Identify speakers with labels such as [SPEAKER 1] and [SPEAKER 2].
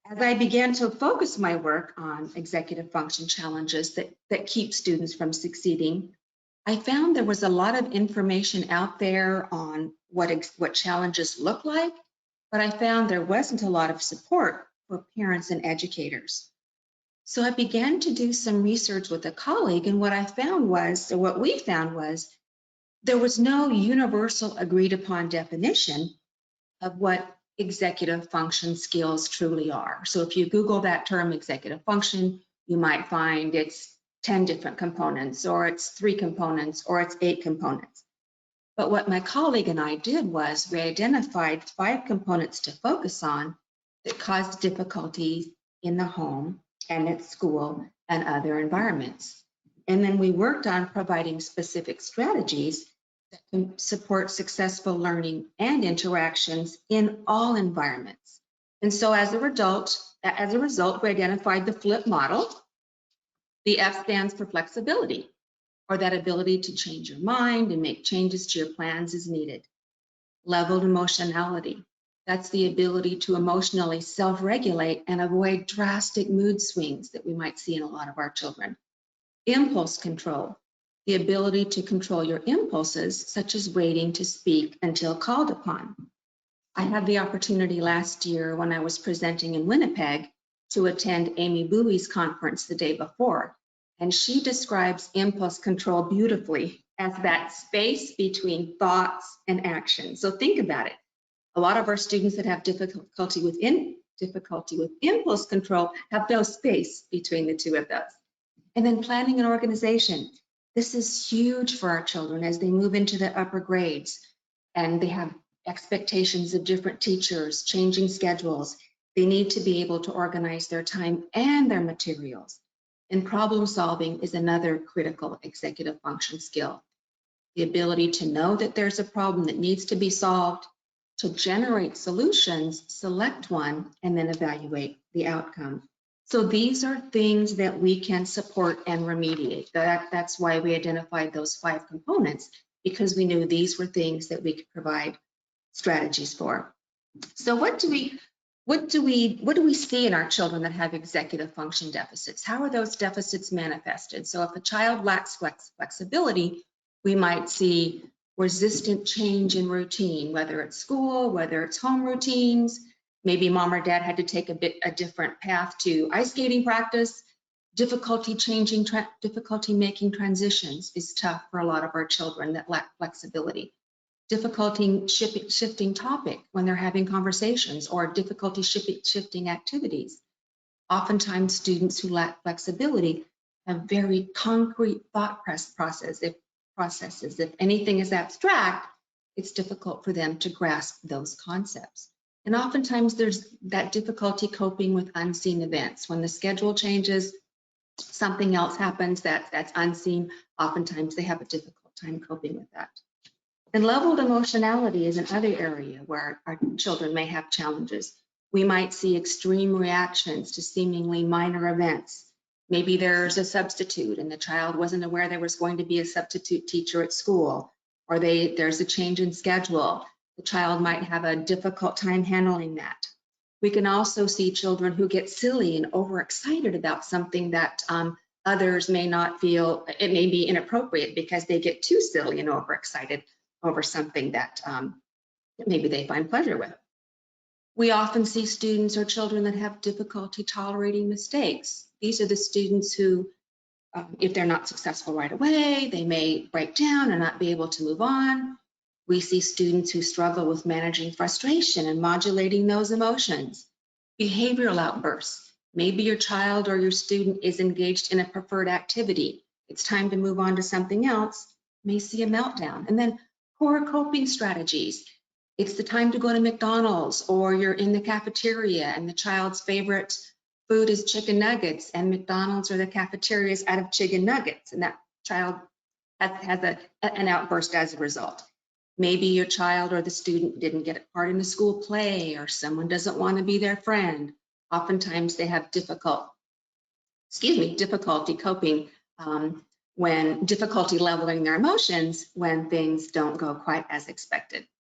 [SPEAKER 1] As I began to focus my work on executive function challenges that keep students from succeeding, I found there was a lot of information out there on what challenges look like, but I found there wasn't a lot of support for parents and educators. So I began to do some research with a colleague, and what we found was, there was no universal agreed upon definition of what executive function skills truly are. So if you Google that term executive function, you might find it's 10 different components, or it's 3 components, or it's 8 components. But what my colleague and I did was we identified 5 components to focus on that caused difficulties in the home and at school and other environments. And then we worked on providing specific strategies that can support successful learning and interactions in all environments. And so as a result, we identified the FLIP model. The F stands for flexibility, or that ability to change your mind and make changes to your plans as needed. Leveled emotionality, that's the ability to emotionally self-regulate and avoid drastic mood swings that we might see in a lot of our children. Impulse control, the ability to control your impulses, such as waiting to speak until called upon. I had the opportunity last year when I was presenting in Winnipeg to attend Amy Bowie's conference the day before, and she describes impulse control beautifully as that space between thoughts and action. So think about it. A lot of our students that have difficulty with impulse control have no space between the two of those. And then planning and organization. This is huge for our children as they move into the upper grades and they have expectations of different teachers, changing schedules. They need to be able to organize their time and their materials. And problem solving is another critical executive function skill. The ability to know that there's a problem that needs to be solved, to generate solutions, select one, and then evaluate the outcome. So these are things that we can support and remediate. That's why we identified those 5 components, because we knew these were things that we could provide strategies for. So what do we see in our children that have executive function deficits? How are those deficits manifested? So if a child lacks flexibility, we might see resistant change in routine, whether it's school, whether it's home routines. Maybe mom or dad had to take a different path to ice skating practice. Difficulty making transitions is tough for a lot of our children that lack flexibility. Difficulty shifting topic when they're having conversations, or difficulty shifting activities. Oftentimes students who lack flexibility have very concrete thought processes. If anything is abstract, it's difficult for them to grasp those concepts. And oftentimes there's that difficulty coping with unseen events. When the schedule changes, something else happens that's unseen. Oftentimes they have a difficult time coping with that. And leveled emotionality is another area where our children may have challenges. We might see extreme reactions to seemingly minor events. Maybe there's a substitute and the child wasn't aware there was going to be a substitute teacher at school, or there's a change in schedule. The child might have a difficult time handling that. We can also see children who get silly and overexcited about something that others may not feel, it may be inappropriate because they get too silly and overexcited over something that maybe they find pleasure with. We often see students or children that have difficulty tolerating mistakes. These are the students who, if they're not successful right away, they may break down and not be able to move on. We see students who struggle with managing frustration and modulating those emotions. Behavioral outbursts. Maybe your child or your student is engaged in a preferred activity. It's time to move on to something else. May see a meltdown. And then poor coping strategies. It's the time to go to McDonald's, or you're in the cafeteria and the child's favorite food is chicken nuggets, and McDonald's or the cafeteria is out of chicken nuggets, and that child has an outburst as a result. Maybe your child or the student didn't get a part in a school play, or someone doesn't want to be their friend. Oftentimes they have difficulty coping difficulty leveling their emotions when things don't go quite as expected.